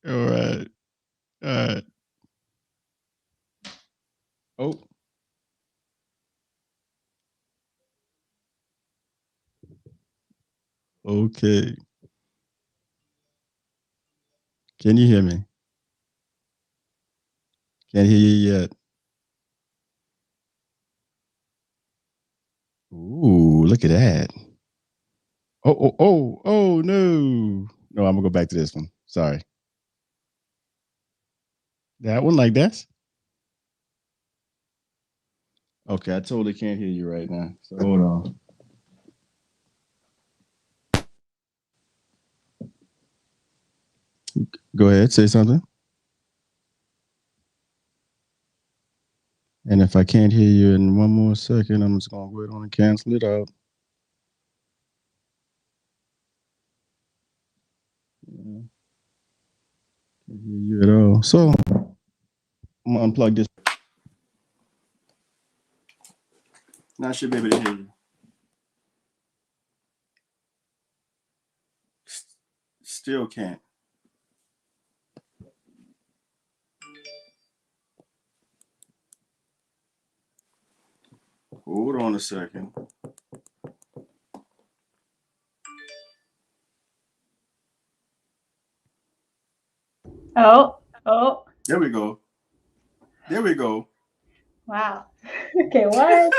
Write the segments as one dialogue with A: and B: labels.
A: All right. All right. Oh. Okay. Can you hear me? Can't hear you yet. Ooh, look at that. Oh, no. No, I'm gonna go back to this one. Sorry. That one like this? Okay, I totally can't hear you right now. So hold on. Go ahead, say something. And if I can't hear you in one more second, I'm just gonna go ahead on and cancel it out. Yeah. Can't hear you at all. So I'm gonna unplug this. Now I should be able to hear you. Still can't. Hold on a second.
B: Oh.
A: There we go. There we go.
B: Wow. Okay, what?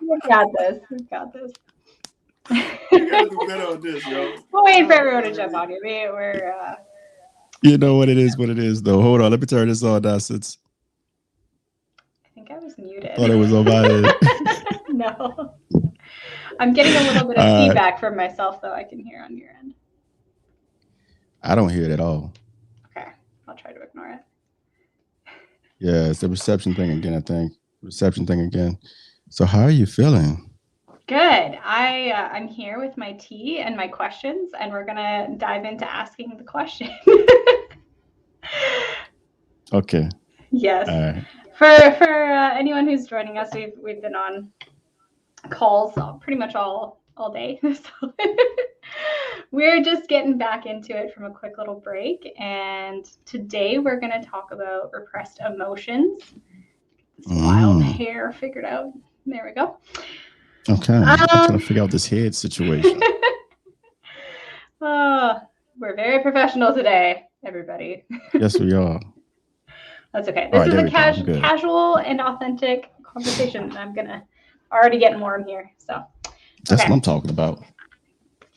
B: We got this. We got this.
A: You gotta do better on this, yo.
B: We'll wait for everyone to jump on you. We're
A: You know what it is, though. Hold on, let me turn this on now since
B: I think I was muted.
A: thought it was on my end.
B: No. I'm getting a little bit of feedback from myself, though, I can hear on your end.
A: I don't hear it at all.
B: Okay, I'll try to ignore it.
A: Yeah, it's the reception thing again, I think. Reception thing again. So how are you feeling?
B: Good. I'm here with my tea and my questions, and we're gonna dive into asking the question.
A: Okay.
B: Yes.
A: All right.
B: For anyone who's joining us, we've been on calls pretty much all day. So we're just getting back into it from a quick little break, and today we're going to talk about repressed emotions. This wild hair figured out. There we go.
A: Okay, I'm trying to figure out this head situation.
B: We're very professional today, everybody.
A: Yes, we are.
B: That's okay. This is a casual and authentic conversation. I'm gonna already get more in here. So
A: that's what I'm talking about.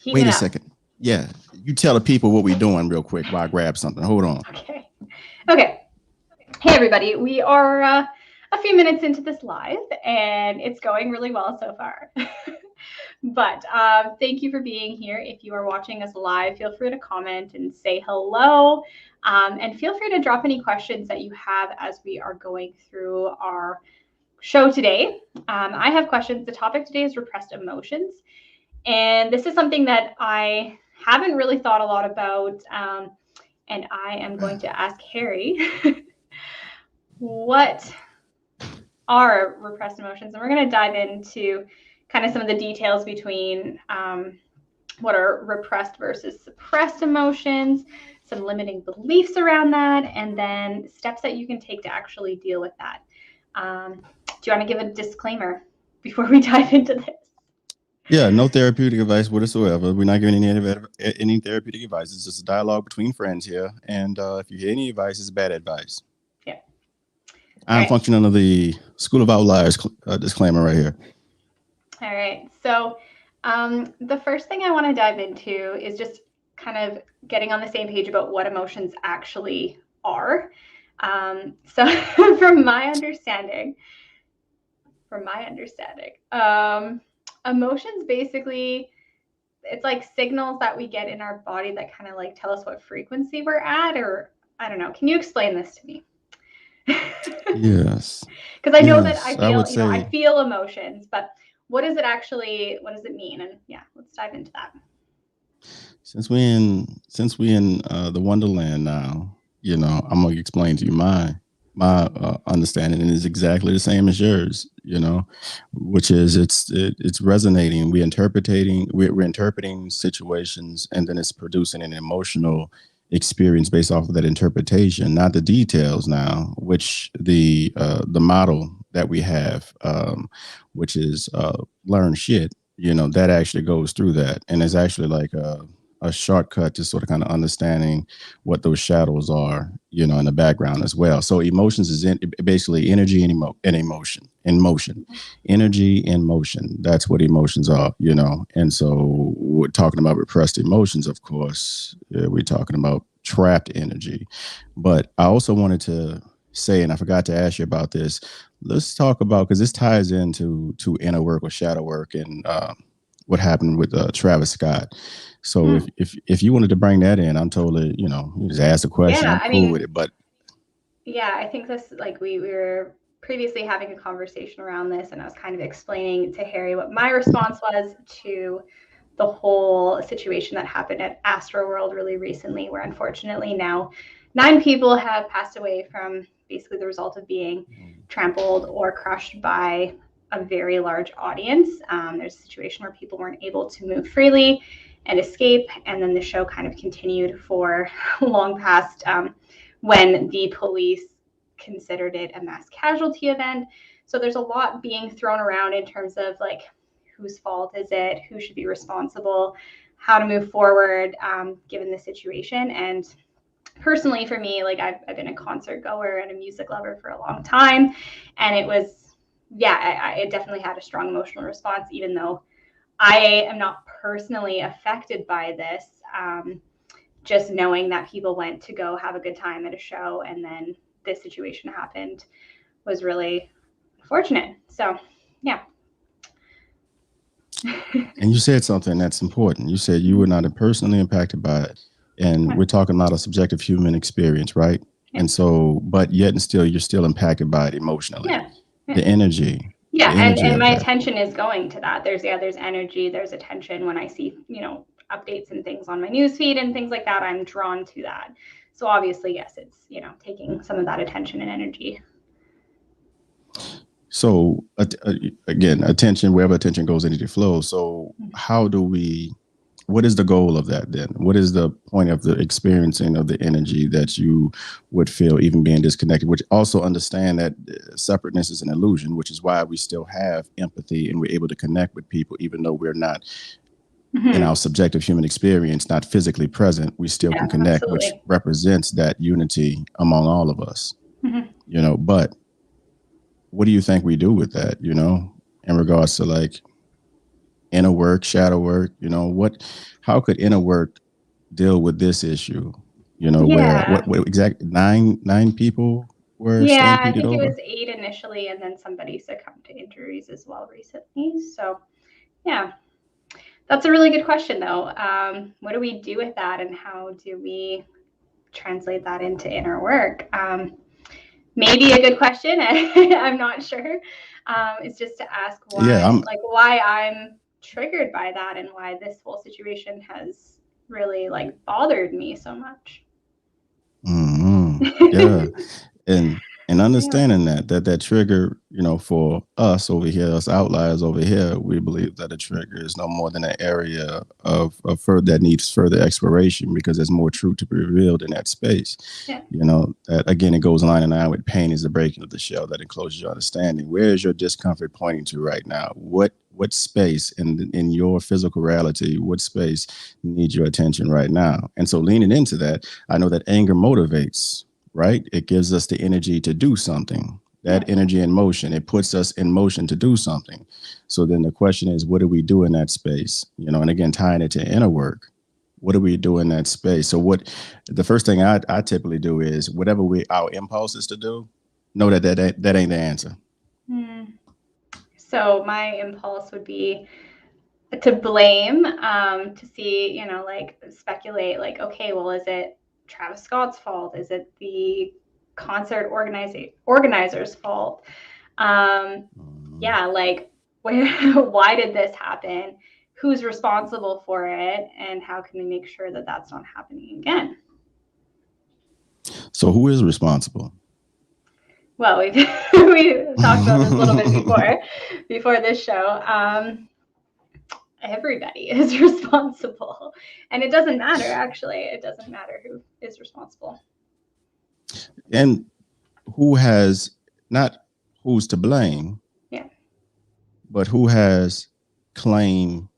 A: Wait a second. Yeah, you tell the people what we're doing real quick while I grab something. Hold on.
B: Okay. Hey, everybody. We are a few minutes into this live, and it's going really well so far. But thank you for being here. If you are watching us live, feel free to comment and say hello. And feel free to drop any questions that you have as we are going through our show today. I have questions. The topic today is repressed emotions. And this is something that I haven't really thought a lot about. And I am going to ask Harry, what are repressed emotions? And we're going to dive into kind of some of the details between what are repressed versus suppressed emotions, some limiting beliefs around that, and then steps that you can take to actually deal with that. Do you want to give a disclaimer before we dive into this?
A: Yeah, no therapeutic advice whatsoever. We're not giving any therapeutic advice. It's just a dialogue between friends here. And if you hear any advice, it's bad advice.
B: Yeah.
A: I'm functioning under the School of Outliers disclaimer right here.
B: All right. So the first thing I want to dive into is just kind of getting on the same page about what emotions actually are. So from my understanding, emotions basically, it's like signals that we get in our body that kind of like tell us what frequency we're at, or I don't know. Can you explain this to me?
A: Yes.
B: Because I know that I feel emotions, but what does it mean? And yeah, let's dive into that.
A: Since we in the Wonderland now, I'm gonna explain to you my understanding, and is exactly the same as yours, which is it's resonating. We're interpreting situations, and then it's producing an emotional experience based off of that interpretation, not the details now, which the model that we have, which is learn shit, that actually goes through that. And it's actually like a shortcut to sort of kind of understanding what those shadows are, in the background as well. So emotions is basically energy and emotion, in motion, energy in motion. That's what emotions are. And so we're talking about repressed emotions, of course. We're talking about trapped energy. But I also wanted to say, and I forgot to ask you about this. Let's talk about, because this ties into inner work or shadow work, and what happened with Travis Scott. So if you wanted to bring that in, I'm totally, you just ask a question.
B: Yeah,
A: I'm cool with it. But
B: yeah, I think this, like, we were previously having a conversation around this, and I was kind of explaining to Harry what my response was to the whole situation that happened at Astroworld really recently, where unfortunately now 9 people have passed away from basically the result of being trampled or crushed by a very large audience. There's a situation where people weren't able to move freely and escape, and then the show kind of continued for long past when the police considered it a mass casualty event. So there's a lot being thrown around in terms of, like, whose fault is it, who should be responsible, how to move forward given the situation. And personally, for me, like, I've been a concert goer and a music lover for a long time, and it was, yeah, it definitely had a strong emotional response, even though I am not personally affected by this. Just knowing that people went to go have a good time at a show and then this situation happened was really unfortunate. So, yeah.
A: And you said something that's important. You said you were not personally impacted by it. And we're talking about a subjective human experience, right?
B: Yeah.
A: And so, but yet and still, you're still impacted by it emotionally.
B: Yeah.
A: The energy.
B: Yeah,
A: the energy
B: and
A: of
B: my
A: that.
B: attention is going to that. There's energy, there's attention when I see, updates and things on my newsfeed and things like that. I'm drawn to that. So obviously, yes, it's, taking some of that attention and energy.
A: So again, attention, wherever attention goes, energy flows. So what is the goal of that then? What is the point of the experiencing of the energy that you would feel even being disconnected, which also understand that separateness is an illusion, which is why we still have empathy and we're able to connect with people, even though we're not in our subjective human experience, not physically present, we still can connect,
B: absolutely.
A: which represents that unity among all of us. But what do you think we do with that, in regards to like inner work, shadow work, how could inner work deal with this issue? Where what exactly nine people were stampeded
B: I think
A: over?
B: it was 8 initially, and then somebody succumbed to injuries as well recently. So, yeah, that's a really good question, though. What do we do with that, and how do we translate that into inner work? Maybe a good question. I'm not sure. It's just to ask why I'm triggered by that, and why this whole situation has really, like, bothered me so much.
A: Yeah. And understanding that trigger, for us over here, us outliers over here, we believe that a trigger is no more than an area of further that needs further exploration, because there's more truth to be revealed in that space.
B: Yeah.
A: That again, it goes line in line with pain is the breaking of the shell that encloses your understanding. Where is your discomfort pointing to right now? What space in your physical reality, what space needs your attention right now? And so leaning into that, I know that anger motivates, right? It gives us the energy to do something. That energy in motion, it puts us in motion to do something. So then the question is, what do we do in that space? And again, tying it to inner work, what do we do in that space? So the first thing I typically do is whatever our impulse is to do, know that ain't the answer.
B: So my impulse would be to blame, to see, like, speculate, like, okay, well, is it Travis Scott's fault? Is it the concert organizer's fault? Yeah, like, why did this happen? Who's responsible for it? And how can we make sure that that's not happening again?
A: So who is responsible?
B: Well, we talked about this a little bit before this show. everybody is responsible. And it doesn't matter, actually. It doesn't matter who is responsible.
A: And who has, not who's to blame,
B: Yeah.
A: but who has claim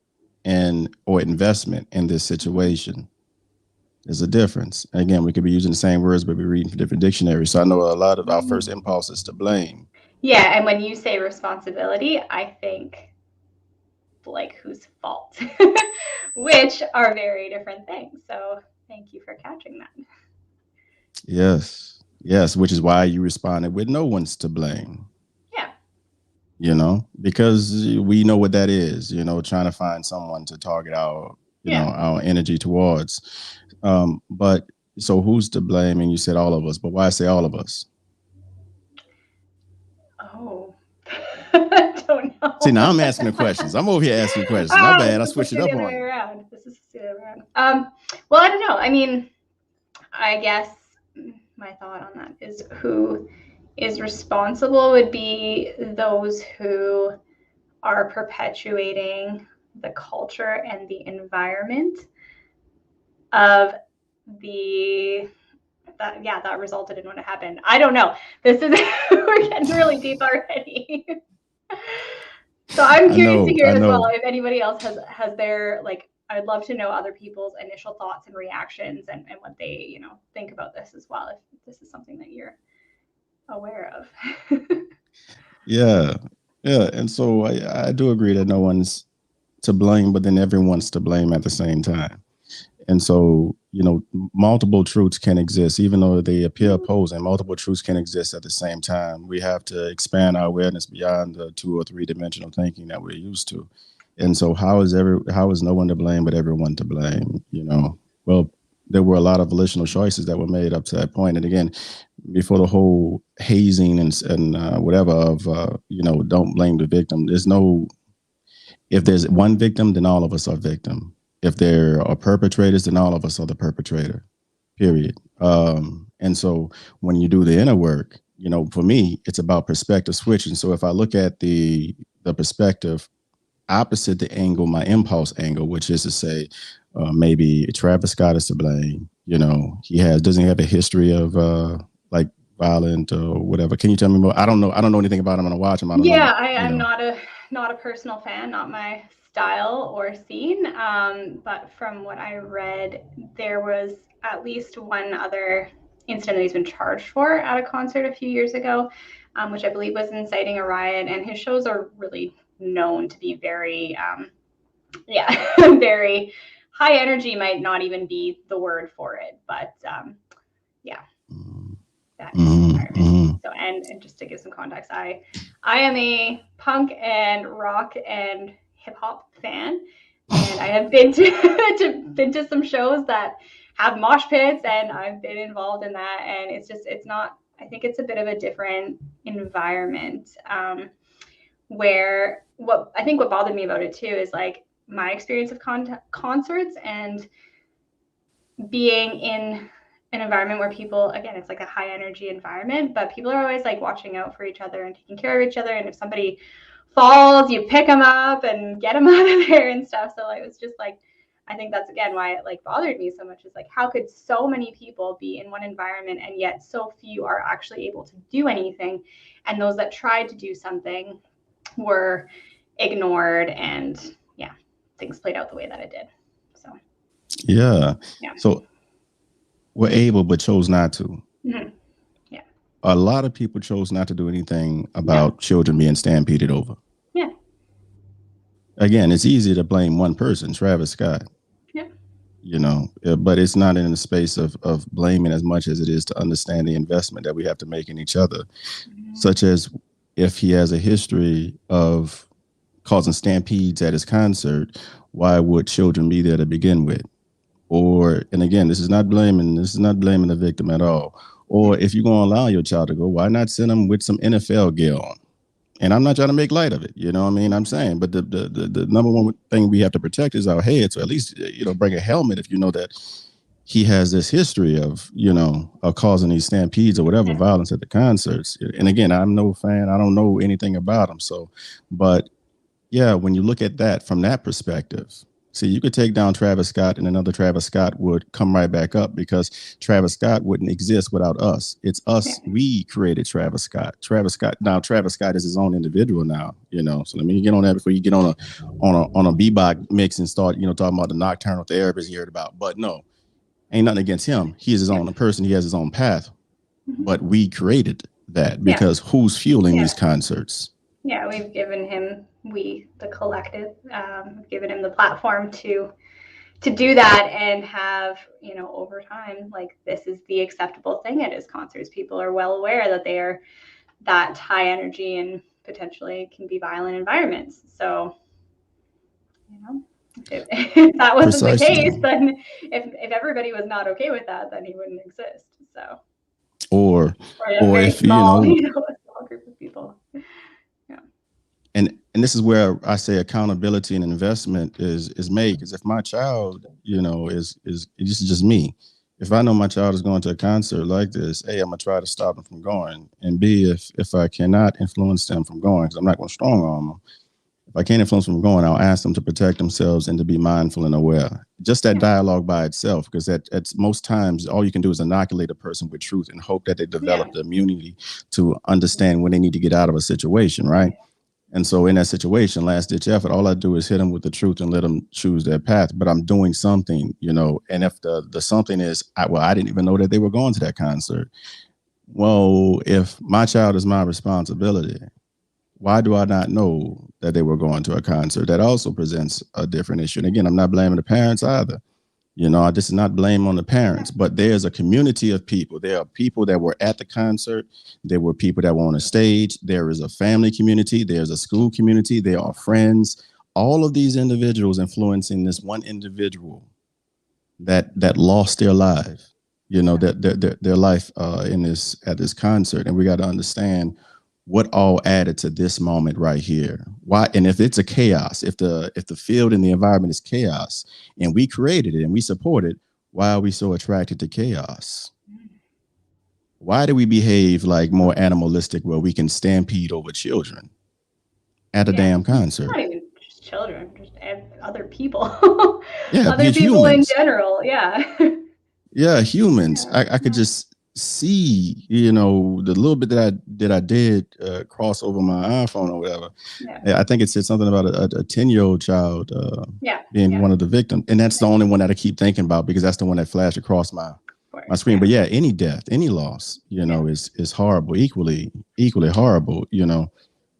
A: and or investment in this situation. There's a difference. Again, we could be using the same words, but we're reading from different dictionaries. So I know a lot of our first impulse is to blame.
B: Yeah, and when you say responsibility, I think like whose fault, which are very different things. So thank you for catching that.
A: Yes. Yes, which is why you responded with no one's to blame.
B: Yeah.
A: Because we know what that is, trying to find someone to target our, our energy towards. But so who's to blame? And you said all of us, but why say all of us?
B: Oh, I don't know.
A: See, now I'm asking the questions. I'm over here asking questions. My bad. I switched it up on you.
B: This is the other way around. Well, I don't know. I mean, I guess my thought on that is who is responsible would be those who are perpetuating the culture and the environment of that resulted in what happened. I don't know. This is we're getting really deep already. So I'm curious to hear as well if anybody else has their I'd love to know other people's initial thoughts and reactions and what they think about this as well, if this is something that you're aware of.
A: Yeah. And so I do agree that no one's to blame, but then everyone's to blame at the same time. And so, multiple truths can exist, even though they appear opposing. Multiple truths can exist at the same time. We have to expand our awareness beyond the 2 or 3 dimensional thinking that we're used to. And so, how is no one to blame, but everyone to blame? Well, there were a lot of volitional choices that were made up to that point. And again, before the whole hazing and whatever of don't blame the victim. If there's one victim, then all of us are victim. If there are perpetrators, then all of us are the perpetrator, period. And so when you do the inner work, for me, it's about perspective switching. So if I look at the perspective opposite the angle, my impulse angle, which is to say, maybe Travis Scott is to blame. Doesn't he have a history of like violent or whatever? Can you tell me more? I don't know anything about him. I'm gonna watch him.
B: I'm not a personal fan, not my style or scene. But from what I read, there was at least one other incident that he's been charged for at a concert a few years ago, which I believe was inciting a riot. And his shows are really known to be very, very high energy. Might not even be the word for it, but that environment. So, and just to give some context, I am a punk and rock and hip hop fan, and I have been to some shows that have mosh pits, and I've been involved in that, and it's not. I think it's a bit of a different environment where what bothered me about it too is like my experience of concerts and being in an environment where people, again, it's like a high energy environment, but people are always like watching out for each other and taking care of each other. And if somebody falls, you pick them up and get them out of there and stuff. So it was just like, I think that's again why it like bothered me so much, is like, how could so many people be in one environment and yet so few are actually able to do anything? And those that tried to do something were ignored, and things played out the way that it did. So
A: so were able but chose not to.
B: Mm-hmm.
A: A lot of people chose not to do anything about children being stampeded over. Again, it's easy to blame one person, Travis Scott. But it's not in the space of blaming as much as it is to understand the investment that we have to make in each other, such as if he has a history of causing stampedes at his concert, why would children be there to begin with? And again, this is not blaming the victim at all. Or if you're going to allow your child to go, why not send them with some NFL gear on? And I'm not trying to make light of it, I'm saying, but the number one thing we have to protect is our head. So at least, bring a helmet if you know that he has this history of causing these stampedes or whatever violence at the concerts. And again, I'm no fan. I don't know anything about him. So, but yeah, when you look at that from that perspective, see, you could take down Travis Scott and another Travis Scott would come right back up because Travis Scott wouldn't exist without us. It's
B: Yeah.
A: us. We created Travis Scott. Now Travis Scott is his own individual now, So let me get on that before you get on a bebop mix and start, talking about the Nocturnal Therapist you heard about. But no, ain't nothing against him. He is his own person. He has his own path. But we created that because who's fueling these concerts?
B: Yeah, we've given him, the collective, given him the platform to do that and have, over time, like, this is the acceptable thing at his concerts. People are well aware that they are that high energy and potentially can be violent environments. So, if that wasn't the case, then if everybody was not okay with that, then he wouldn't exist. So,
A: or
B: a very
A: if
B: small, a small group of people.
A: And this is where I say accountability and investment is made, because if my child, is this is just me. If I know my child is going to a concert like this, A, I'm gonna try to stop them from going, and B, if I cannot influence them from going, because I'm not going to strong arm them. If I can't influence them from going, I'll ask them to protect themselves and to be mindful and aware. Just that dialogue by itself, because at most times all you can do is inoculate a person with truth and hope that they develop the immunity to understand when they need to get out of a situation, right? And so in that situation, last ditch effort, all I do is hit them with the truth and let them choose their path. But I'm doing something, and if the something is, I didn't even know that they were going to that concert. Well, if my child is my responsibility, why do I not know that they were going to a concert? That also presents a different issue. And again, I'm not blaming the parents either. This is not blame on the parents, but there's a community of people. There are people that were at the concert. There were people that were on the stage. There is a family community. There's a school community. There are friends. All of these individuals influencing this one individual that lost their life, their life at this concert. And we got to understand what all added to this moment right here. Why? And if it's a chaos, if the field and the environment is chaos and we created it and we support it, why are we so attracted to chaos? Why do we behave like more animalistic where we can stampede over children at a damn concert?
B: Not even just children, just other people.
A: Yeah,
B: other people
A: humans.
B: in general. Yeah.
A: Yeah, humans. I could just see, the little bit that I did cross over my iPhone or whatever. I think it said something about a 10-year-old child being one of the victims, and that's the only one that I keep thinking about because that's the one that flashed across my screen. But yeah, any death, any loss, is horrible, equally horrible,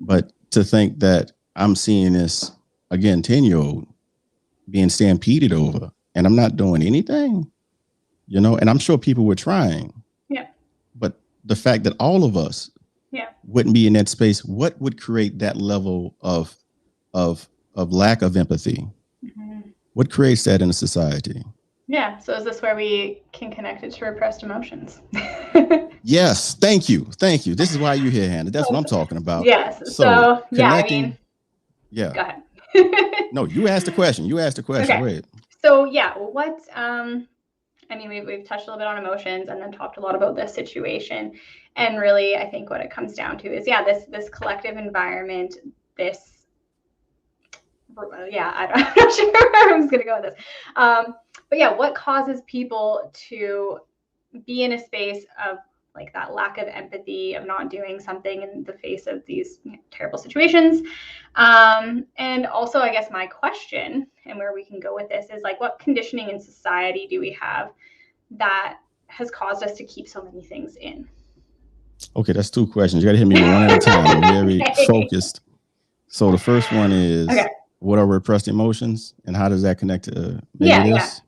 A: But to think that I'm seeing this again, 10-year-old being stampeded over, and I'm not doing anything. And I'm sure people were trying.
B: Yeah.
A: But the fact that all of us wouldn't be in that space, what would create that level of lack of empathy? Mm-hmm. What creates that in a society?
B: Yeah. So is this where we can connect it to repressed emotions?
A: Yes. Thank you. This is why you're here, Hannah. That's what I'm talking about.
B: Yes. So
A: connecting.
B: Go ahead.
A: No, you asked the question. Okay. Wait.
B: So what we've touched a little bit on emotions and then talked a lot about this situation. And really, I think what it comes down to is, this collective environment, I'm not sure where I'm just going to go with this. But what causes people to be in a space of like that lack of empathy, of not doing something in the face of these terrible situations? And also, I guess my question and where we can go with this is like, what conditioning in society do we have that has caused us to keep so many things in?
A: Okay, that's two questions. You got to hit me one at a time. Very focused. So the first one is, what are repressed emotions and how does that connect to this?
B: Yes.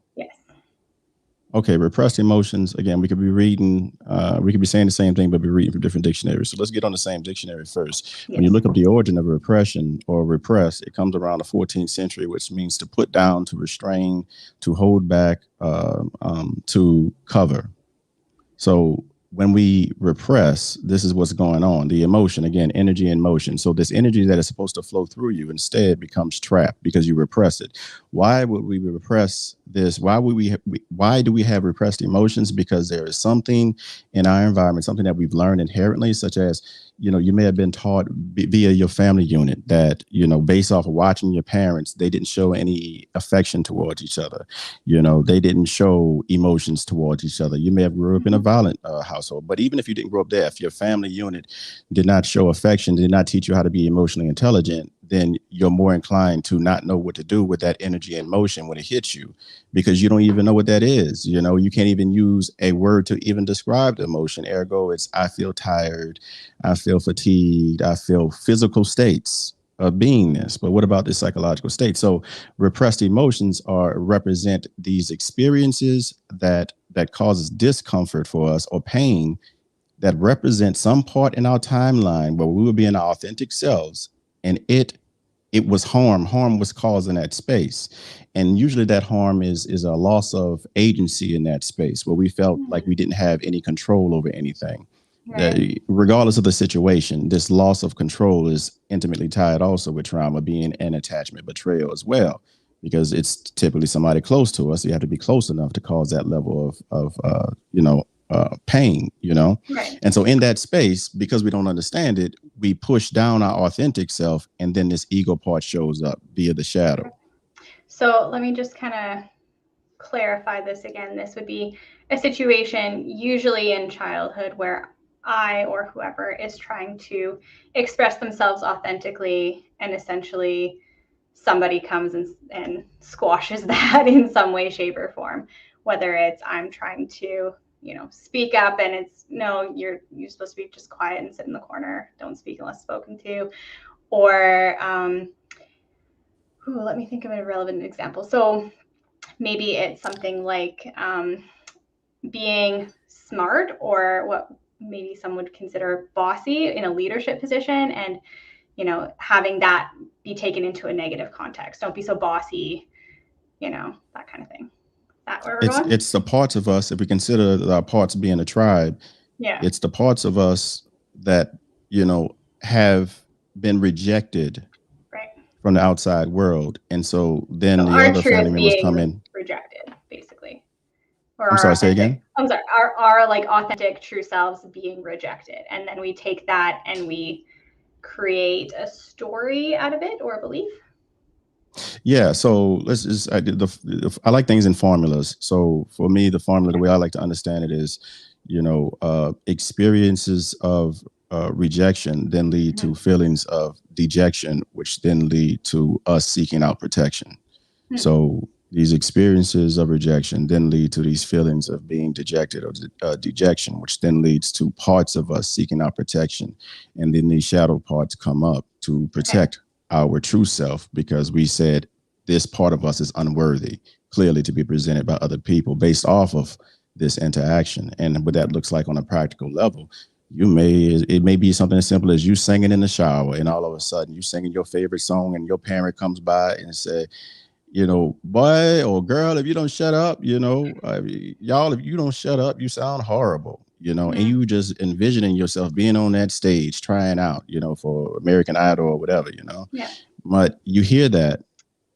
A: Okay, repressed emotions. Again, we could be reading, we could be saying the same thing, but be reading from different dictionaries. So let's get on the same dictionary first. When you look up the origin of repression or repress, it comes around the 14th century, which means to put down, to restrain, to hold back, to cover. So when we repress, this is what's going on. The emotion, again, energy and motion. So this energy that is supposed to flow through you instead becomes trapped because you repress it. Why would we repress this? Why do we have repressed emotions? Because there is something in our environment, something that we've learned inherently, such as, you may have been taught via your family unit that, based off of watching your parents, they didn't show any affection towards each other. They didn't show emotions towards each other. You may have grew up in a violent household, but even if you didn't grow up there, if your family unit did not show affection, did not teach you how to be emotionally intelligent, then you're more inclined to not know what to do with that energy and motion when it hits you, because you don't even know what that is. You can't even use a word to even describe the emotion. Ergo, it's I feel tired, I feel fatigued, I feel physical states of beingness. But what about the psychological state? So repressed emotions represent these experiences that causes discomfort for us or pain, that represent some part in our timeline where we were being our authentic selves, and it was harm was caused in that space. And usually that harm is a loss of agency in that space where we felt like we didn't have any control over anything.
B: Right.
A: Regardless of the situation, this loss of control is intimately tied also with trauma being an attachment betrayal as well, because it's typically somebody close to us. You have to be close enough to cause that level of pain.
B: Right.
A: And so in that space, because we don't understand it, we push down our authentic self, and then this ego part shows up via the shadow.
B: So let me just kind of clarify this again. This would be a situation usually in childhood where I or whoever is trying to express themselves authentically, and essentially somebody comes and squashes that in some way, shape, or form. Whether it's I'm trying to, speak up, and it's no, you're supposed to be just quiet and sit in the corner, don't speak unless spoken to, or let me think of a relevant example. So maybe it's something like being smart, or what maybe some would consider bossy in a leadership position, and having that be taken into a negative context. Don't be so bossy, that kind of thing. Is that where we're going?
A: It's the parts of us, if we consider our parts being a tribe,
B: Yeah.
A: it's the parts of us that have been rejected
B: Right.
A: from the outside world. And so then
B: So
A: the
B: our
A: other family
B: truth
A: members
B: being
A: come in.
B: rejected, basically. Or
A: I'm
B: our
A: sorry, say
B: authentic,
A: again.
B: I'm sorry, our like authentic true selves being rejected. And then we take that and we create a story out of it, or a belief.
A: Yeah, so let's just I like things in formulas. So for me, the formula, the way I like to understand it is, experiences of rejection then lead to feelings of dejection, which then lead to us seeking out protection. So these experiences of rejection then lead to these feelings of being dejected or dejection, which then leads to parts of us seeking out protection. And then these shadow parts come up to protect our true self, because we said this part of us is unworthy, clearly, to be presented by other people based off of this interaction. And what that looks like on a practical level, it may be something as simple as you singing in the shower, and all of a sudden you singing your favorite song, and your parent comes by and say, boy or girl, if you don't shut up, y'all, if you don't shut up, you sound horrible, and you just envisioning yourself being on that stage trying out, for American Idol or whatever,
B: Yeah.
A: But you hear that,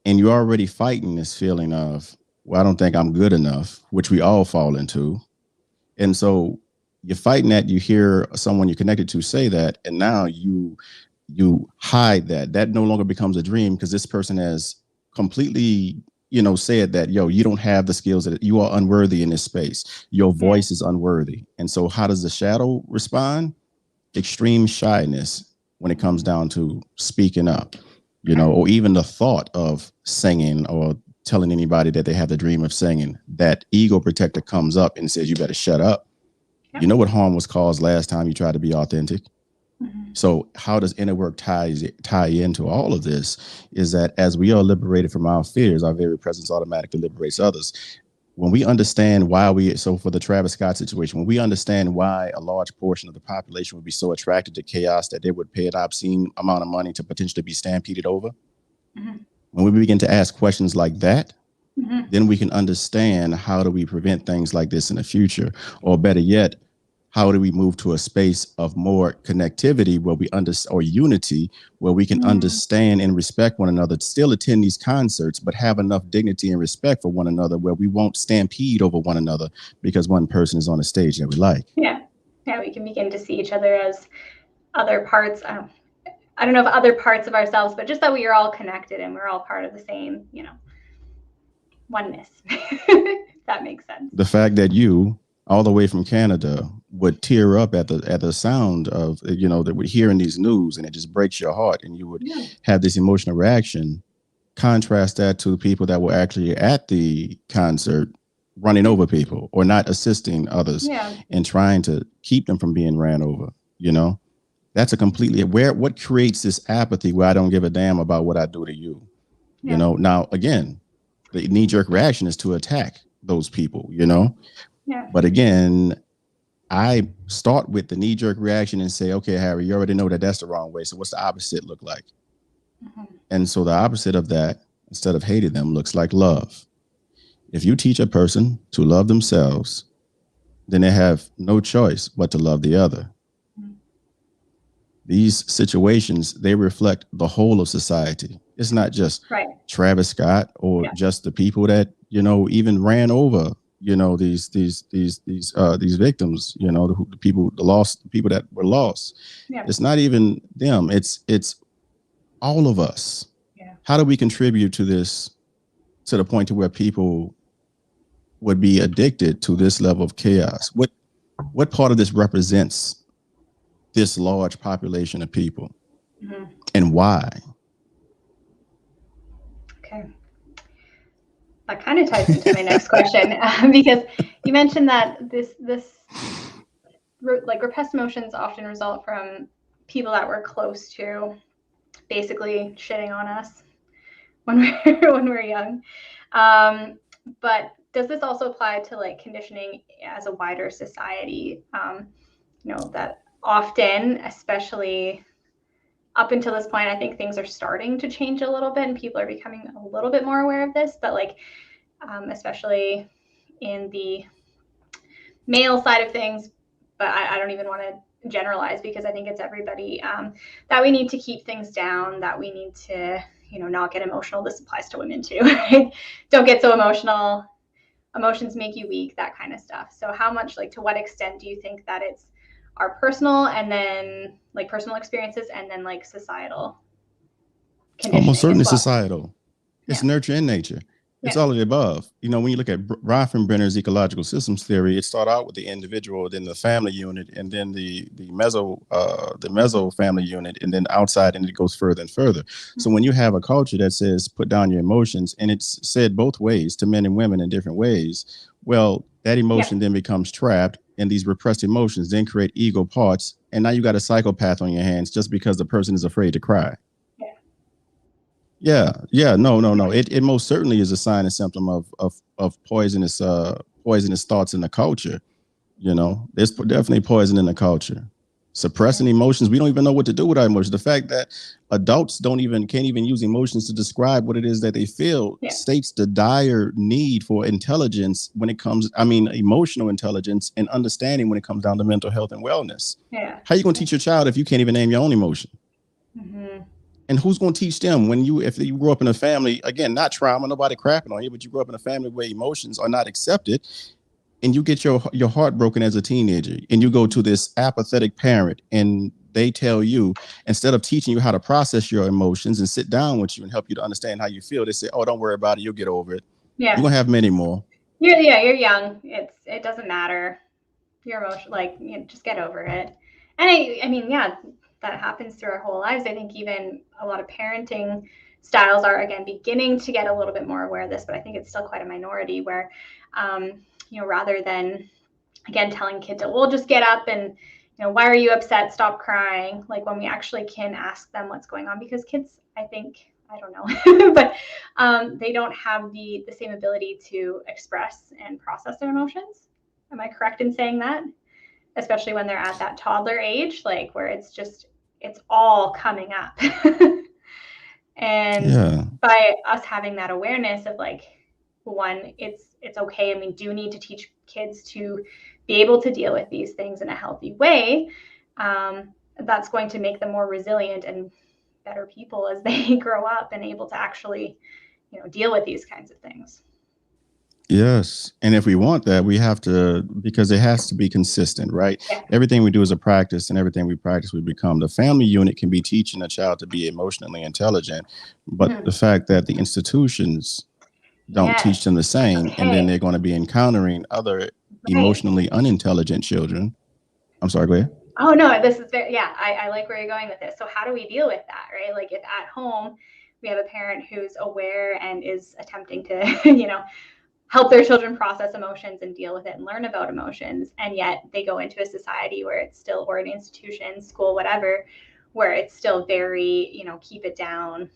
A: and you're already fighting this feeling of, well, I don't think I'm good enough, which we all fall into. And so you're fighting that, you hear someone you're connected to say that, and now you hide that no longer becomes a dream, because this person has completely said that, yo, you don't have the skills, that you are unworthy in this space, your voice is unworthy. And so how does the shadow respond? Extreme shyness when it comes down to speaking up, or even the thought of singing or telling anybody that they have the dream of singing. That ego protector comes up and says, you better shut up. You know what harm was caused last time you tried to be authentic. So how does inner work tie into all of this is that as we are liberated from our fears, our very presence automatically liberates others. When we understand so for the Travis Scott situation, when we understand why a large portion of the population would be so attracted to chaos that they would pay an obscene amount of money to potentially be stampeded over, when we begin to ask questions like that, then we can understand, how do we prevent things like this in the future? Or better yet, how do we move to a space of more connectivity where or unity, where we can understand and respect one another, still attend these concerts, but have enough dignity and respect for one another where we won't stampede over one another because one person is on a stage that we like.
B: Yeah. Yeah, we can begin to see each other as other parts. I don't know if other parts of ourselves, but just that we are all connected and we're all part of the same, oneness. If that makes sense.
A: The fact that you, all the way from Canada, would tear up at the sound of, that we're hearing these news, and it just breaks your heart, and you would have this emotional reaction. Contrast that to people that were actually at the concert running over people or not assisting others and trying to keep them from being ran over. That's a completely what creates this apathy where I don't give a damn about what I do to you. Now again, the knee-jerk reaction is to attack those people. But again, I start with the knee-jerk reaction and say, okay, Harry, you already know that that's the wrong way, so what's the opposite look like? And so the opposite of that, instead of hating them, looks like love. If you teach a person to love themselves, then they have no choice but to love the other. These situations, they reflect the whole of society. It's not just Travis Scott or just the people that, even ran over, these victims, the people that were lost. It's not even them. It's all of us. How do we contribute to this, to the point to where people would be addicted to this level of chaos? What part of this represents this large population of people, and why?
B: Okay. That kind of ties into my next question, because you mentioned that this like repressed emotions often result from people that we're close to basically shitting on us when we're young. But does this also apply to like conditioning as a wider society? That often, especially up until this point, I think things are starting to change a little bit and people are becoming a little bit more aware of this, but like, especially in the male side of things, but I don't even want to generalize because I think it's everybody, that we need to keep things down, that we need to, not get emotional. This applies to women too, right? Don't get so emotional. Emotions make you weak, that kind of stuff. So how much, like, to what extent do you think that it's our personal and then like personal experiences and then like societal conditioning?
A: Almost certainly societal. It's nurture and nature. It's all of the above. When you look at Rothenbrenner's ecological systems theory, it started out with the individual, then the family unit, and then the meso family unit, and then outside, and it goes further and further. So when you have a culture that says put down your emotions, and it's said both ways to men and women in different ways, well, that emotion then becomes trapped, and these repressed emotions then create ego parts, and now you got a psychopath on your hands just because the person is afraid to cry. No. It most certainly is a sign and symptom of poisonous thoughts in the culture. There's definitely poison in the culture. Suppressing emotions, we don't even know what to do with our emotions. The fact that adults can't even use emotions to describe what it is that they feel states the dire need for intelligence when it comes, emotional intelligence and understanding when it comes down to mental health and wellness. How are you going to teach your child if you can't even name your own emotion? And who's going to teach them if you grew up in a family, again, not trauma, nobody crapping on you, but you grew up in a family where emotions are not accepted, and you get your heart broken as a teenager, and you go to this apathetic parent, and they tell you, instead of teaching you how to process your emotions and sit down with you and help you to understand how you feel, they say, oh, don't worry about it, you'll get over it. You're going to have many more.
B: You're young. It doesn't matter. Your emotion, like, just get over it. And I mean, that happens through our whole lives. I think even a lot of parenting styles are, again, beginning to get a little bit more aware of this, but I think it's still quite a minority where, rather than, again, telling kids, well, just get up and, why are you upset? Stop crying. Like, when we actually can ask them what's going on, because kids, I think, I don't know, but they don't have the same ability to express and process their emotions. Am I correct in saying that? Especially when they're at that toddler age, like where it's all coming up. And by us having that awareness of like, one, it's okay, and we do need to teach kids to be able to deal with these things in a healthy way. That's going to make them more resilient and better people as they grow up and able to actually, deal with these kinds of things.
A: Yes. And if we want that, we have to, because it has to be consistent, right?
B: Yeah.
A: Everything we do is a practice, and everything we practice, we become. The family unit can be teaching a child to be emotionally intelligent, but
B: Mhm.
A: the fact that the institutions don't
B: Yes.
A: teach them the same, and then
B: Okay.
A: they're going to be encountering other
B: Right.
A: emotionally unintelligent children. I'm sorry, go ahead.
B: Oh no, this is very, yeah, I like where you're going with this. So how do we deal with that, right? Like if at home we have a parent who's aware and is attempting to, help their children process emotions and deal with it and learn about emotions, and yet they go into a society where it's still, or an institution, school, whatever, where it's still very, keep it down.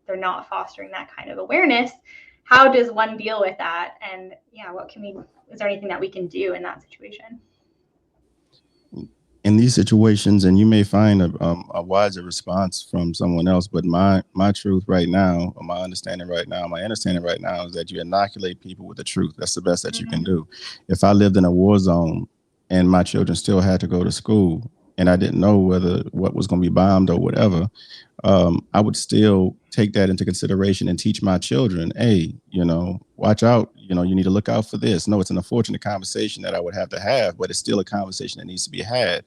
B: They're not fostering that kind of awareness. How does one deal with that? And yeah, what can we, is there anything that we can do in that situation?
A: In these situations, and you may find a wiser response from someone else, but my truth right now, or my understanding right now is that you inoculate people with the truth. That's the best that you can
B: Mm-hmm.
A: do. If I lived in a war zone and my children still had to go to school, and I didn't know whether what was going to be bombed or whatever, I would still take that into consideration and teach my children, hey, watch out. You need to look out for this. No, it's an unfortunate conversation that I would have to have, but it's still a conversation that needs to be had.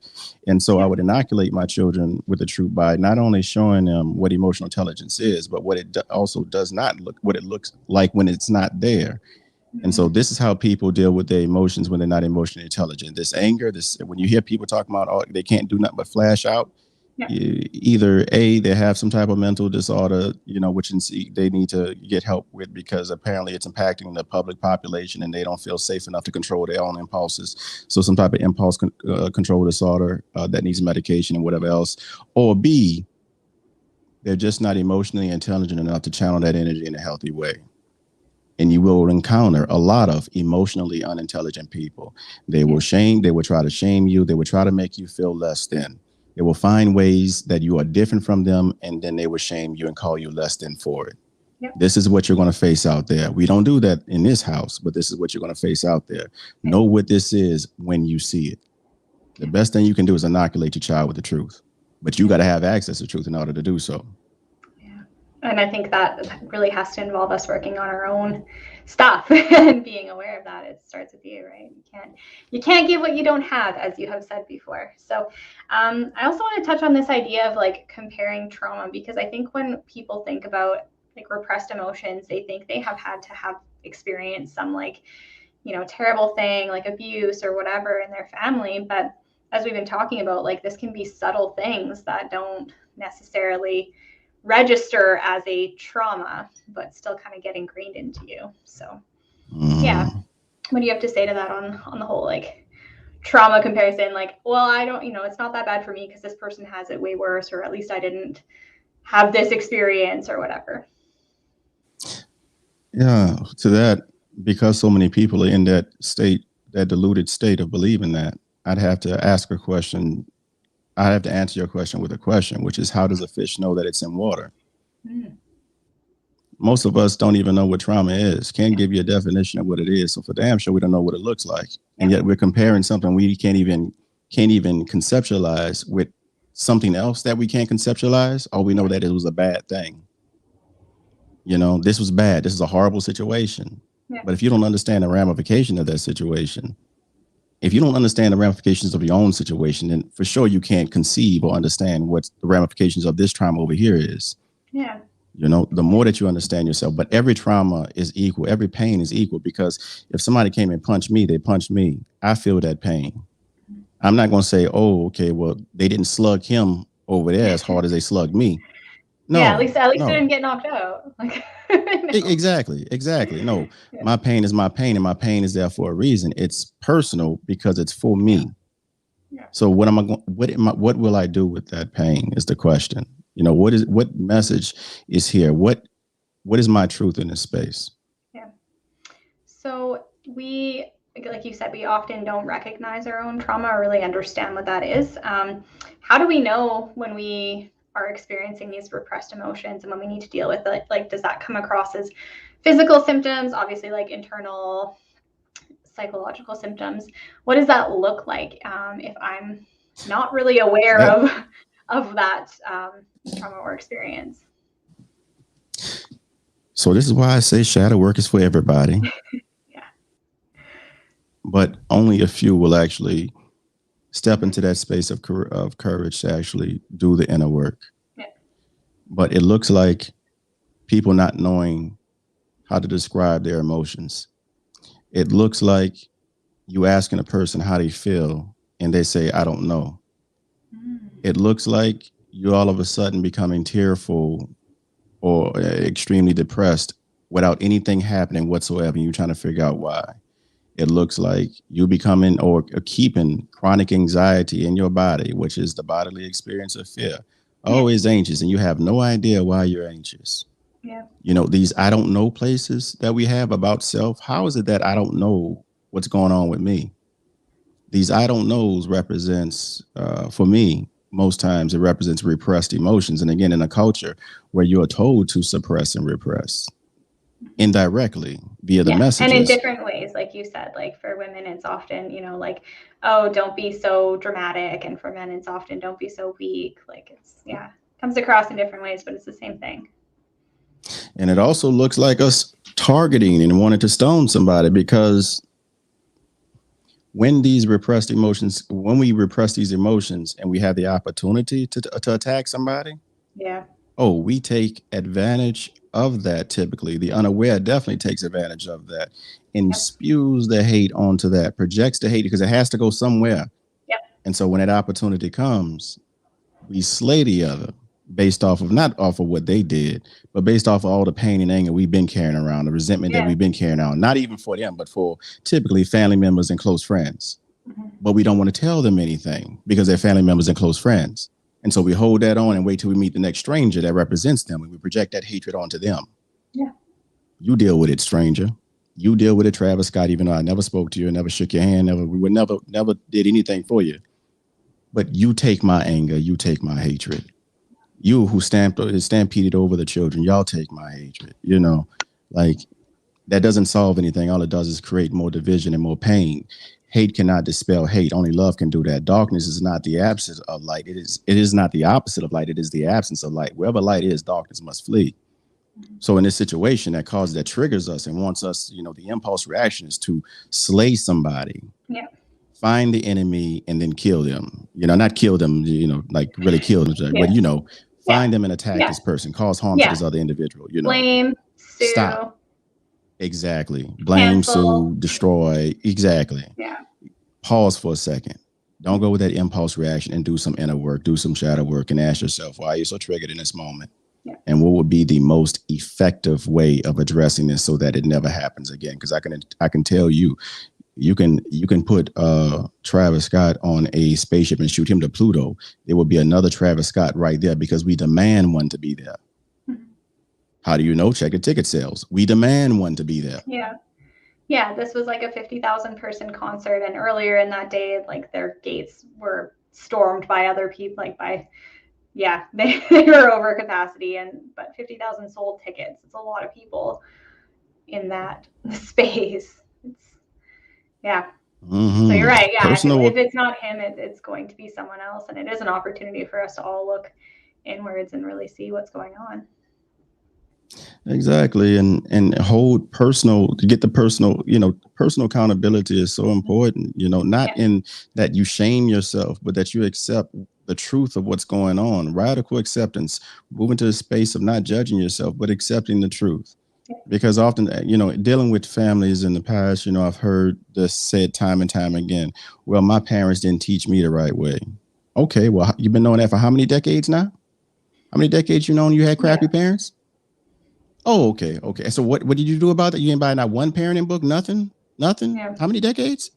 A: And so I
B: Yep.
A: would inoculate my children with the truth by not only showing them what emotional intelligence is, but what it also does not look, what it looks like when it's not there. And
B: Mm-hmm.
A: so this is how people deal with their emotions when they're not emotionally intelligent. This anger, this when you hear people talking about, oh, they can't do nothing but flash out,
B: Yep.
A: either A, they have some type of mental disorder, which they need to get help with, because apparently it's impacting the public population and they don't feel safe enough to control their own impulses. So some type of impulse control disorder that needs medication and whatever else. Or B, they're just not emotionally intelligent enough to channel that energy in a healthy way. And you will encounter a lot of emotionally unintelligent people.
B: Yeah.
A: They will try to shame you, they will try to make you feel less than. They will find ways that you are different from them, and then they will shame you and call you less than for it.
B: Yep.
A: This is what you're going to face out there. We don't do that in this house, but this is what you're going to face out there.
B: Okay.
A: Know what this is when you see it. The
B: Yeah.
A: best thing you can do is inoculate your child with the truth, but you
B: Yeah.
A: got to have access to truth in order to do so.
B: Yeah. And I think that really has to involve us working on our own stuff and being aware of that. It starts with you, right? You can't give what you don't have, as you have said before. So I also want to touch on this idea of like comparing trauma, because I think when people think about like repressed emotions, they think they have had to have experienced some like, terrible thing like abuse or whatever in their family. But as we've been talking about, like this can be subtle things that don't necessarily register as a trauma, but still kind of get ingrained into you. So yeah,
A: Mm.
B: what do you have to say to that on the whole like trauma comparison? Like, well, I don't, it's not that bad for me because this person has it way worse, or at least I didn't have this experience or whatever.
A: Yeah, to that, because so many people are in that state, that deluded state of believing that, I'd have to ask a question. I have to answer your question with a question, which is, how does a fish know that it's in water?
B: Mm.
A: Most of us don't even know what trauma is, can't
B: Yeah.
A: give you a definition of what it is. So for damn sure, we don't know what it looks like. And
B: Yeah.
A: yet we're comparing something we can't even conceptualize with something else that we can't conceptualize. All we know
B: Yeah.
A: that it was a bad thing. This was bad. This is a horrible situation.
B: Yeah.
A: But if you don't understand the ramification of that situation, if you don't understand the ramifications of your own situation, then for sure you can't conceive or understand what the ramifications of this trauma over here is.
B: Yeah.
A: The more that you understand yourself, but every trauma is equal, every pain is equal, because if somebody came and punched me, they punched me. I feel that pain. I'm not going to say, oh, okay, well, they didn't slug him over there as hard as they slugged me.
B: Yeah,
A: No,
B: at least I
A: no.
B: didn't get knocked out. Like, no.
A: Exactly. No,
B: Yeah.
A: my pain is my pain, and my pain is there for a reason. It's personal because it's for
B: Yeah.
A: me.
B: Yeah.
A: So what will I do with that pain is the question. What message is here? What is my truth in this space?
B: Yeah. So we, like you said, we often don't recognize our own trauma or really understand what that is. How do we know when we are experiencing these repressed emotions and when we need to deal with it? Like, does that come across as physical symptoms? Obviously, like internal psychological symptoms. What does that look like if I'm not really aware
A: That
B: of that trauma or experience?
A: So this is why I say shadow work is for everybody. but only a few will actually step into that space of courage to actually do the inner work.
B: Yeah.
A: But it looks like people not knowing how to describe their emotions. It looks like you asking a person how they feel and they say, I don't know. It looks like you all of a sudden becoming tearful or extremely depressed without anything happening whatsoever. And you're trying to figure out why. It looks like you becoming or keeping chronic anxiety in your body, which is the bodily experience of fear. Always anxious, and you have no idea why you're anxious.
B: Yeah.
A: You know, these I don't know places that we have about self. How is it that I don't know what's going on with me? These I don't knows represents, for me, most times it represents repressed emotions. And again, in a culture where you are told to suppress and repress indirectly via the
B: And in
A: messages.
B: different ways, like you said, like for women, it's often, like, oh, don't be so dramatic. And for men, it's often, don't be so weak. Like it's, comes across in different ways, but it's the same thing.
A: And it also looks like us targeting and wanting to stone somebody because when these repressed emotions, when we repress these emotions and we have the opportunity to attack somebody,
B: Yeah.
A: oh, we take advantage of that. Typically, the unaware definitely takes advantage of that and spews the hate onto that, projects the hate because it has to go somewhere.
B: Yep.
A: And so when that opportunity comes, we slay the other based off of not off of what they did, but based off of all the pain and anger we've been carrying around, the resentment that we've been carrying on, not even for them, but for typically family members and close friends. But we don't want to tell them anything because they're family members and close friends. And so we hold that on and wait till we meet the next stranger that represents them and we project that hatred onto them.
B: Yeah.
A: You deal with it, stranger. You deal with it, Travis Scott, even though I never spoke to you, never shook your hand, we would never did anything for you. But you take my anger, you take my hatred. You who stampeded over the children, y'all take my hatred. Like that doesn't solve anything. All it does is create more division and more pain. Hate cannot dispel hate. Only love can do that. Darkness is not the absence of light. It is not the opposite of light. It is the absence of light. Wherever light is, darkness must flee. So in this situation that triggers us and wants us, the impulse reaction is to slay somebody.
B: Yeah.
A: Find the enemy and then kill them. Not kill them, like really kill them, but find them and attack this person, cause harm to this other individual.
B: Blame, sue.
A: Stop. Exactly. Blame,
B: cancel.
A: sue, destroy. Exactly.
B: Yeah.
A: Pause for a second. Don't go with that impulse reaction and do some inner work, do some shadow work, and ask yourself, why are you so triggered in this moment?
B: Yeah.
A: And what would be the most effective way of addressing this so that it never happens again? Because I can tell you, you can put Travis Scott on a spaceship and shoot him to Pluto. There will be another Travis Scott right there because we demand one to be there. How do you know? Check the ticket sales. We demand one to be there.
B: Yeah. Yeah, this was like a 50,000 person concert. And earlier in that day, like their gates were stormed by other people, they were over capacity, but 50,000 sold tickets. It's a lot of people in that space.
A: Mm-hmm.
B: So you're right. Yeah. If it's not him, it's going to be someone else. And it is an opportunity for us to all look inwards and really see what's going on.
A: Exactly. And hold personal, to get the personal, personal accountability is so important, not in that you shame yourself, but that you accept the truth of what's going on. Radical acceptance, moving to a space of not judging yourself, but accepting the truth. Because often, dealing with families in the past, I've heard this said time and time again. Well, my parents didn't teach me the right way. Okay, well, you've been knowing that for how many decades now? How many decades you had crappy parents? Oh, okay. So what did you do about that? You didn't buy not one parenting book, nothing?
B: Yeah.
A: How many decades?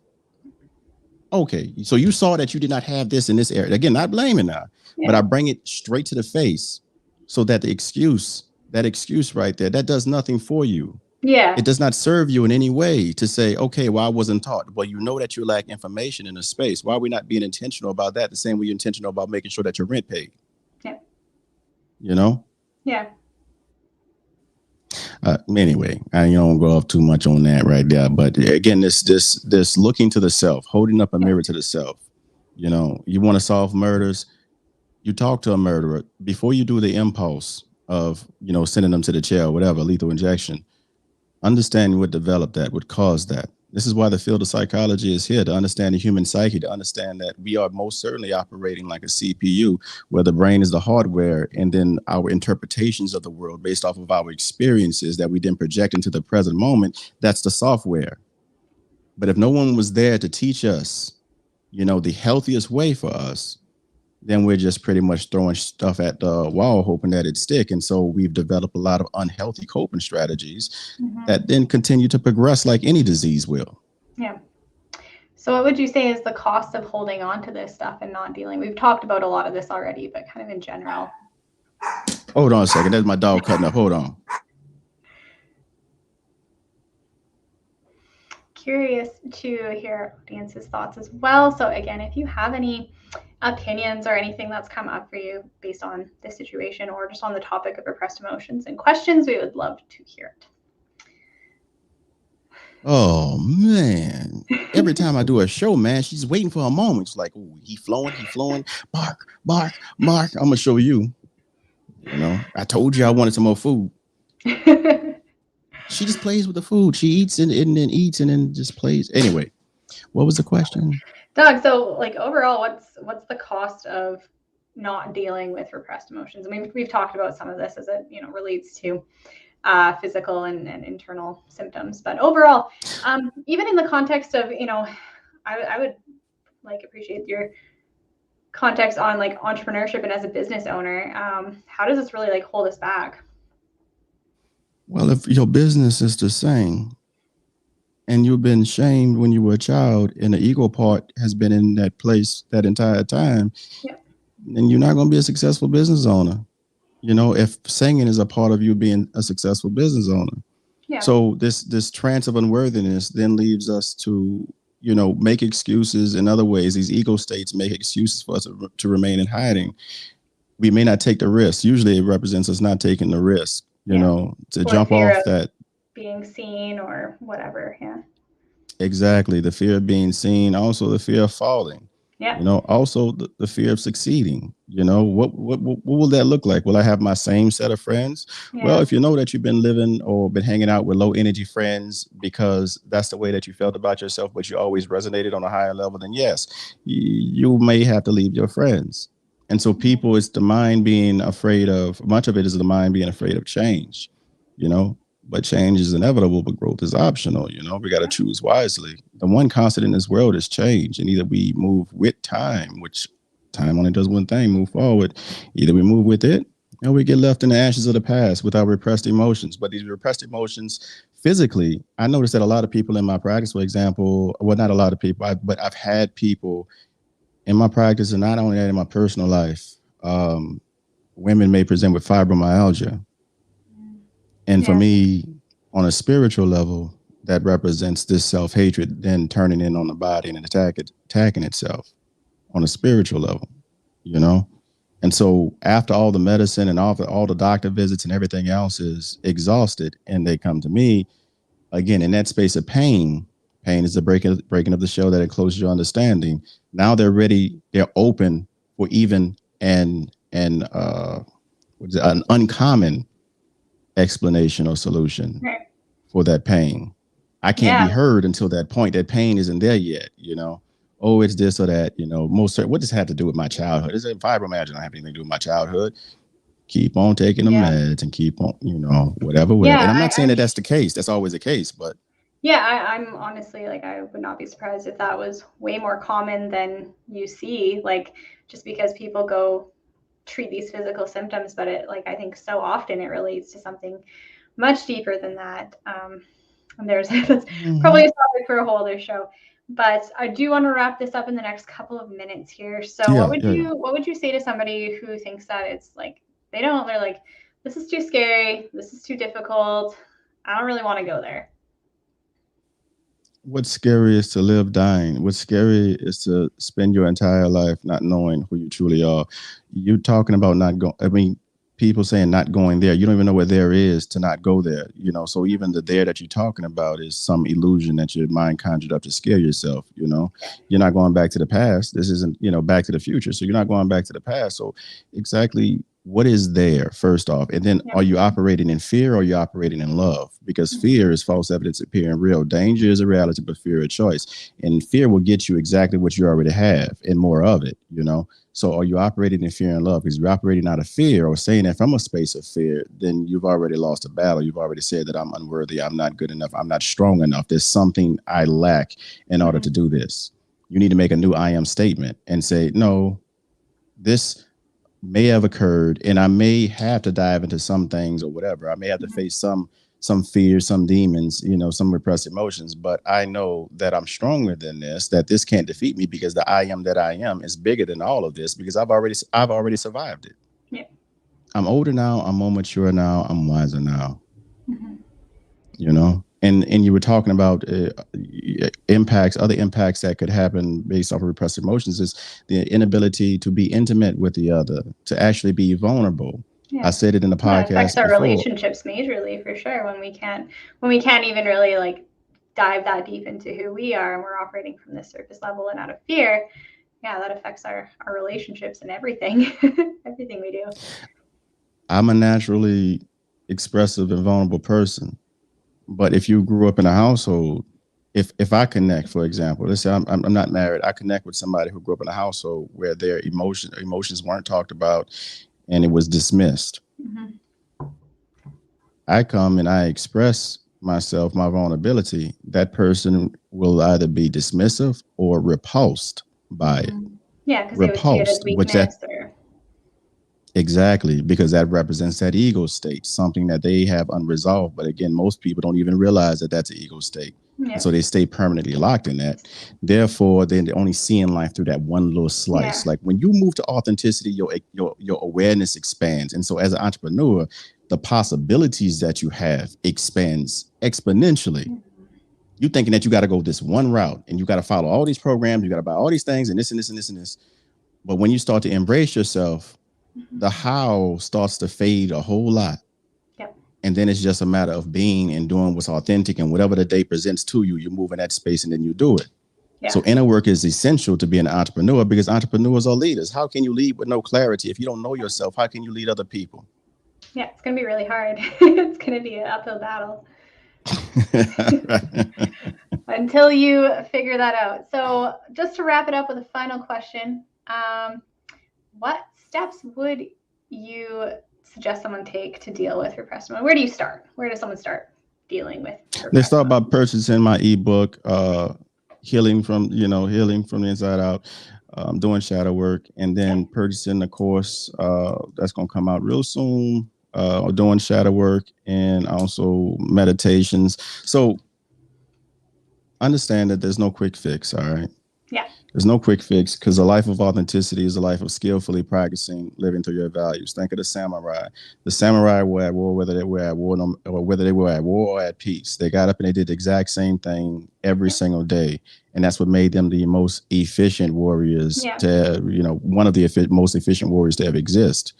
A: Okay, so you saw that you did not have this in this area. Again, not blaming now, but I bring it straight to the face so that that excuse right there, that does nothing for you.
B: Yeah.
A: It does not serve you in any way to say, okay, well, I wasn't taught. Well, that you lack information in a space. Why are we not being intentional about that? The same way you're intentional about making sure that your rent paid.
B: Yeah.
A: Yeah. Anyway, I don't go off too much on that right there. But again, this looking to the self, holding up a mirror to the self. You want to solve murders. You talk to a murderer before you do the impulse of sending them to the chair, whatever, lethal injection. Understanding what developed that, what caused that. This is why the field of psychology is here, to understand the human psyche, to understand that we are most certainly operating like a CPU, where the brain is the hardware, and then our interpretations of the world based off of our experiences that we then project into the present moment, that's the software. But if no one was there to teach us, the healthiest way for us, then we're just pretty much throwing stuff at the wall, hoping that it stick. And so we've developed a lot of unhealthy coping strategies that then continue to progress like any disease will.
B: Yeah. So what would you say is the cost of holding on to this stuff and not dealing? We've talked about a lot of this already, but kind of in general.
A: Hold on a second. That's my dog cutting up. Hold on.
B: Curious to hear audience's thoughts as well. So again, if you have any opinions or anything that's come up for you based on this situation or just on the topic of repressed emotions and questions, we would love to hear it.
A: Oh man. Every time I do a show, man, she's waiting for a moment. She's like, oh, he flowing, bark, bark, bark. I'm gonna show you. I told you I wanted some more food. She just plays with the food. She eats and then eats and then just plays. Anyway, what was the question?
B: Doug, so like overall, what's the cost of not dealing with repressed emotions? I mean, we've talked about some of this as it relates to physical and internal symptoms, but overall, even in the context of I would appreciate your context on like entrepreneurship and as a business owner. How does this really hold us back?
A: Well, if your business is to sing and you've been shamed when you were a child and the ego part has been in that place that entire time, then you're not going to be a successful business owner. If singing is a part of you being a successful business owner. Yeah. So this trance of unworthiness then leaves us to, make excuses in other ways. These ego states make excuses for us to remain in hiding. We may not take the risk. Usually it represents us not taking the risk, to or jump off that.
B: Being seen or whatever. Yeah.
A: Exactly. The fear of being seen, also the fear of falling. Yeah. Also the fear of succeeding. What will that look like? Will I have my same set of friends? Yeah. Well, if you know that you've been living or been hanging out with low energy friends because that's the way that you felt about yourself, but you always resonated on a higher level, then yes, you may have to leave your friends. And so people, it's the mind being afraid of, much of it is the mind being afraid of change, but change is inevitable, but growth is optional. We got to choose wisely. The one constant in this world is change. And either we move with time, which time only does one thing, move forward. Either we move with it or we get left in the ashes of the past with our repressed emotions. But these repressed emotions physically, I noticed that a lot of people in my practice, for example, well, not a lot of people, but I've had people in my practice, and not only that, in my personal life, women may present with fibromyalgia. And for me, on a spiritual level, that represents this self-hatred then turning in on the body and attacking itself on a spiritual level, And so after all the medicine and all the doctor visits and everything else is exhausted, and they come to me, again, in that space of pain is the breaking of the shell that encloses your understanding. Now they're ready, they're open for even an uncommon explanation or solution for that pain. I can't be heard until that point. That pain isn't there yet, Oh, it's this or that, most certain. What does it have to do with my childhood? Is it fibromyalgia? I don't have anything to do with my childhood. Keep on taking the meds and keep on, whatever. And I'm not saying that that's the case. That's always the case, but.
B: Yeah, I'm honestly, I would not be surprised if that was way more common than you see, just because people go treat these physical symptoms, but it, I think so often it relates to something much deeper than that. And that's probably a topic for a whole other show. But I do want to wrap this up in the next couple of minutes here. So what would you say to somebody who thinks that it's they're like, this is too scary, this is too difficult, I don't really want to go there?
A: What's scary is to live dying. What's scary is to spend your entire life not knowing who you truly are. You're talking about not going. I mean, people saying not going there. You don't even know where there is to not go there. So even the there that you're talking about is some illusion that your mind conjured up to scare yourself. You're not going back to the past. This isn't, Back to the Future. So you're not going back to the past. So exactly, what is there first off, and then
B: Yep.
A: are you operating in fear or are you operating in love? Because fear is false evidence appearing real. Danger is a reality, but fear a choice. And fear will get you exactly what you already have and more of it, you know. So are you operating in fear and love? Because you're operating out of fear or saying if I'm a space of fear, then you've already lost a battle. You've already said that I'm unworthy, I'm not good enough, I'm not strong enough, there's something I lack in order to do this. You need to make a new I am statement and say, no, this may have occurred and I may have to dive into some things or whatever. I may have to face some fears, some demons, you know, some repressed emotions, but I know that I'm stronger than this, that this can't defeat me because the I am that I am is bigger than all of this because I've already survived it.
B: Yeah.
A: I'm older now, I'm more mature now, I'm wiser now,
B: Mm-hmm.
A: you know. And you were talking about impacts, other impacts that could happen based off of repressed emotions is the inability to be intimate with the other, to actually be vulnerable.
B: Yeah.
A: I said it in the
B: Yeah, it affects
A: podcast
B: our
A: before.
B: relationships majorly for sure when we can't even really like dive that deep into who we are and we're operating from this surface level and out of fear. Yeah, that affects our relationships and everything. Everything we do.
A: I'm a naturally expressive and vulnerable person. But if you grew up in a household, if I connect, for example, let's say I'm not married, I connect with somebody who grew up in a household where their emotions weren't talked about and it was dismissed.
B: Mm-hmm.
A: I come and I express myself, my vulnerability. That person will either be dismissive or repulsed by it.
B: Mm-hmm. Yeah, because they would see it as
A: Repulsed, which that
B: weakness or
A: exactly, because that represents that ego state, something that they have unresolved. But again, most people don't even realize that that's an ego state. And
B: yeah,
A: so they stay permanently locked in that. Therefore, they're only seeing life through that one little
B: yeah,
A: slice. Like when you move to authenticity, your awareness expands. And so as an entrepreneur, the possibilities that you have expands exponentially. You thinking that you got to go this one route and you got to follow all these programs, you got to buy all these things and this and this and this and this. But when you start to embrace yourself, the how starts to fade a whole lot.
B: yep,
A: And then it's just a matter of being and doing what's authentic and whatever the day presents to you, you move in that space and then you do it.
B: yeah,
A: So inner work is essential to be an entrepreneur because entrepreneurs are leaders. How can you lead with no clarity? If you don't know yourself, how can you lead other people?
B: yeah. It's gonna be really hard. It's gonna be an uphill battle until you figure that out. So, just to wrap it up with a final question, what steps would you suggest someone take to deal with repressed emotions? Where do you start? Where does someone start dealing with
A: Let's
B: repressed
A: start by
B: emotions?
A: purchasing my ebook, healing from the inside out, doing shadow work, and
B: Yeah,
A: then purchasing the course that's going to come out real soon. Doing shadow work and also meditations. So understand that there's no quick fix. All right.
B: yeah,
A: There's no quick fix because a life of authenticity is a life of skillfully practicing living through your values. Think of the samurai. The samurai were at war, whether they were at war or whether they were at war or at peace. They got up and they did the exact same thing every
B: yeah,
A: single day, and that's what made them the most efficient warriors
B: yeah.
A: to, one of the most efficient warriors to ever exist.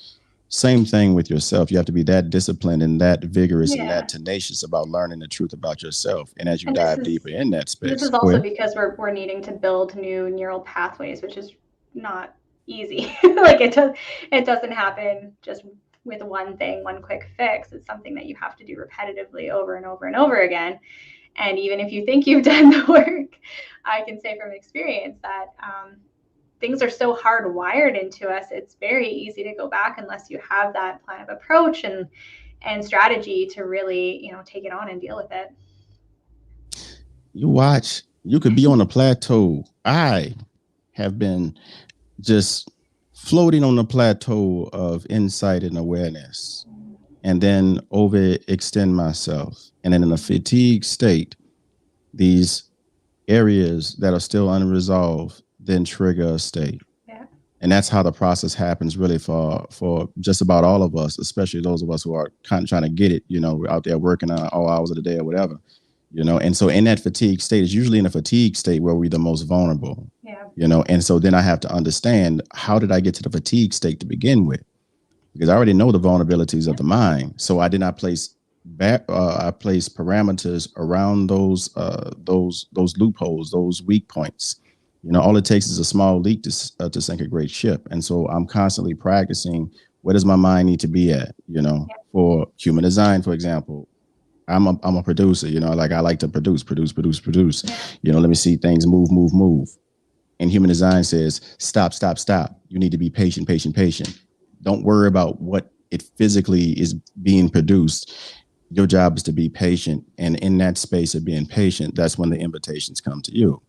A: Same thing with yourself. You have to be that disciplined and that vigorous and
B: Yeah.
A: that tenacious about learning the truth about yourself. And as you
B: And this
A: dive
B: is
A: deeper in that
B: this
A: space,
B: is
A: go
B: also
A: ahead.
B: because we're needing to build new neural pathways, which is not easy. Like it doesn't happen just with one thing, one quick fix. It's something that you have to do repetitively over and over and over again. And even if you think you've done the work, I can say from experience that things are so hardwired into us. It's very easy to go back unless you have that plan of approach and strategy to really, take it on and deal with it.
A: You could be on a plateau. I have been just floating on the plateau of insight and awareness, and then overextend myself. And then in a fatigue state, these areas that are still unresolved then trigger a state.
B: Yeah.
A: And that's how the process happens really for just about all of us, especially those of us who are kind of trying to get it, out there working all hours of the day or whatever. And so in that fatigue state, it's usually in a fatigue state where we're the most vulnerable.
B: Yeah.
A: And so then I have to understand, how did I get to the fatigue state to begin with? Because I already know the vulnerabilities of the mind, so I did not place I place parameters around those loopholes, those weak points. All it takes is a small leak to sink a great ship. And so I'm constantly practicing Where does my mind need to be at? For human design, for example, I'm a producer, like I like to produce.
B: Yeah.
A: Let me see things move. And human design says, stop. You need to be patient. Don't worry about what it physically is being produced. Your job is to be patient. And in that space of being patient, that's when the invitations come to you.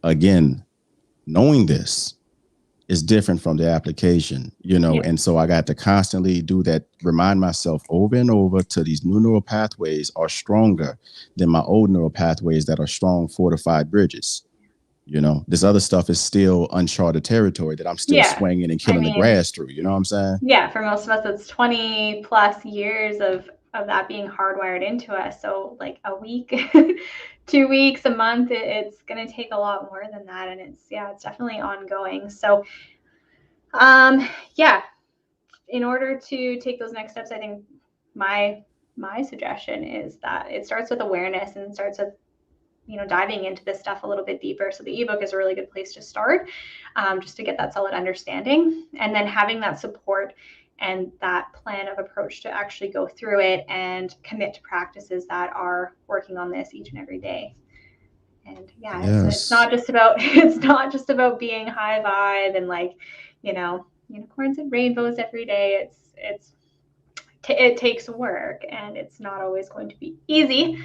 A: Again, knowing this is different from the application,
B: Yeah.
A: and so I got to constantly do that, remind myself over and over to these new neural pathways are stronger than my old neural pathways that are strong, fortified bridges. This other stuff is still uncharted territory that I'm still
B: Yeah.
A: swinging and
B: I
A: killing the
B: mean,
A: grass through. You know what I'm saying?
B: yeah, for most of us, it's 20 plus years of that being hardwired into us. So, like a week, 2 weeks, a month, it's going to take a lot more than that. And it's definitely ongoing. So, yeah, in order to take those next steps, I think my suggestion is that it starts with awareness and starts with diving into this stuff a little bit deeper. So the ebook is a really good place to start, just to get that solid understanding, and then having that support and that plan of approach to actually go through it and commit to practices that are working on this each and every day. And yeah, it's
A: Yes.
B: not just about it's not just about being high vibe and like unicorns and rainbows every day. It takes work, and it's not always going to be easy.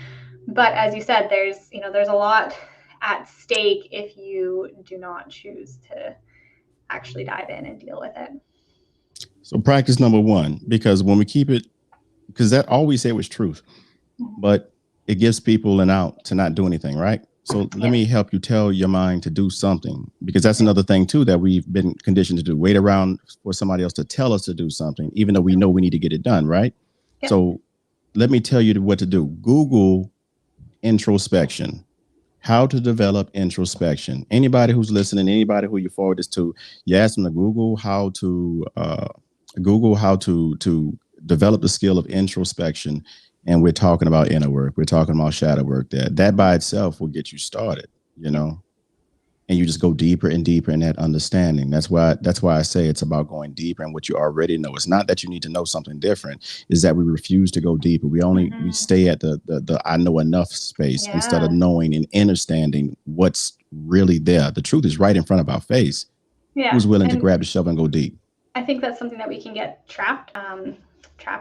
B: But as you said, there's a lot at stake if you do not choose to actually dive in and deal with it.
A: So practice number one, because when we keep it, because that all we say was truth, but it gives people an out to not do anything, right? So let me help you tell your mind to do something, because that's another thing too that we've been conditioned to do. Wait around for somebody else to tell us to do something, even though we know we need to get it done, right?
B: Yep.
A: So let me tell you what to do. Google introspection. How to develop introspection. Anybody who's listening, anybody who you forward this to, you ask them to Google how to develop the skill of introspection. And we're talking about inner work. We're talking about shadow work. That by itself will get you started, and you just go deeper and deeper in that understanding. That's why I say it's about going deeper in what you already know. It's not that you need to know something different. Is that we refuse to go deeper. We stay at the I know enough space instead of knowing and understanding what's really there. The truth is right in front of our face.
B: Yeah.
A: Who's willing to grab the shovel and go deep?
B: I think that's something that we can get trapped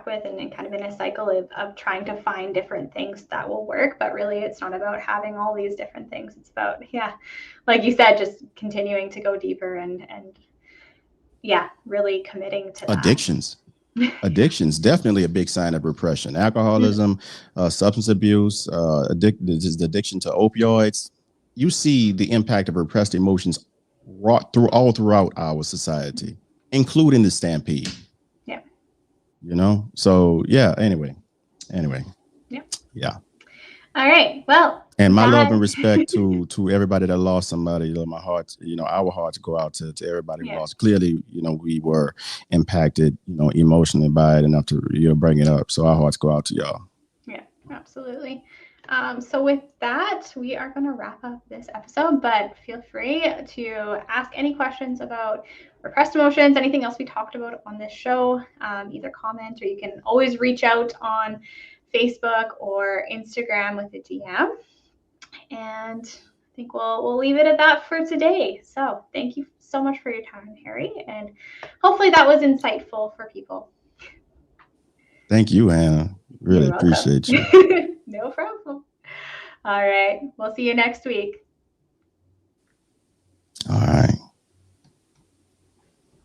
B: with, and kind of in a cycle of trying to find different things that will work. But really, it's not about having all these different things. It's about, like you said, just continuing to go deeper and really committing to that.
A: Addictions definitely a big sign of repression. Alcoholism, substance abuse, addiction to opioids. You see the impact of repressed emotions throughout our society, including the stampede. So anyway. Yeah.
B: All right. Well,
A: and my love and respect to everybody that lost somebody. My heart, our hearts go out to everybody who lost. Clearly, we were impacted, emotionally by it enough to bring it up. So our hearts go out to y'all.
B: Yeah, absolutely. So with that, we are going to wrap up this episode, but feel free to ask any questions about repressed emotions, anything else we talked about on this show, either comment, or you can always reach out on Facebook or Instagram with a DM. And I think we'll leave it at that for today. So thank you so much for your time, Harry, and hopefully that was insightful for people.
A: Thank you, Hannah. Really appreciate you.
B: No problem. All right. We'll see you next week.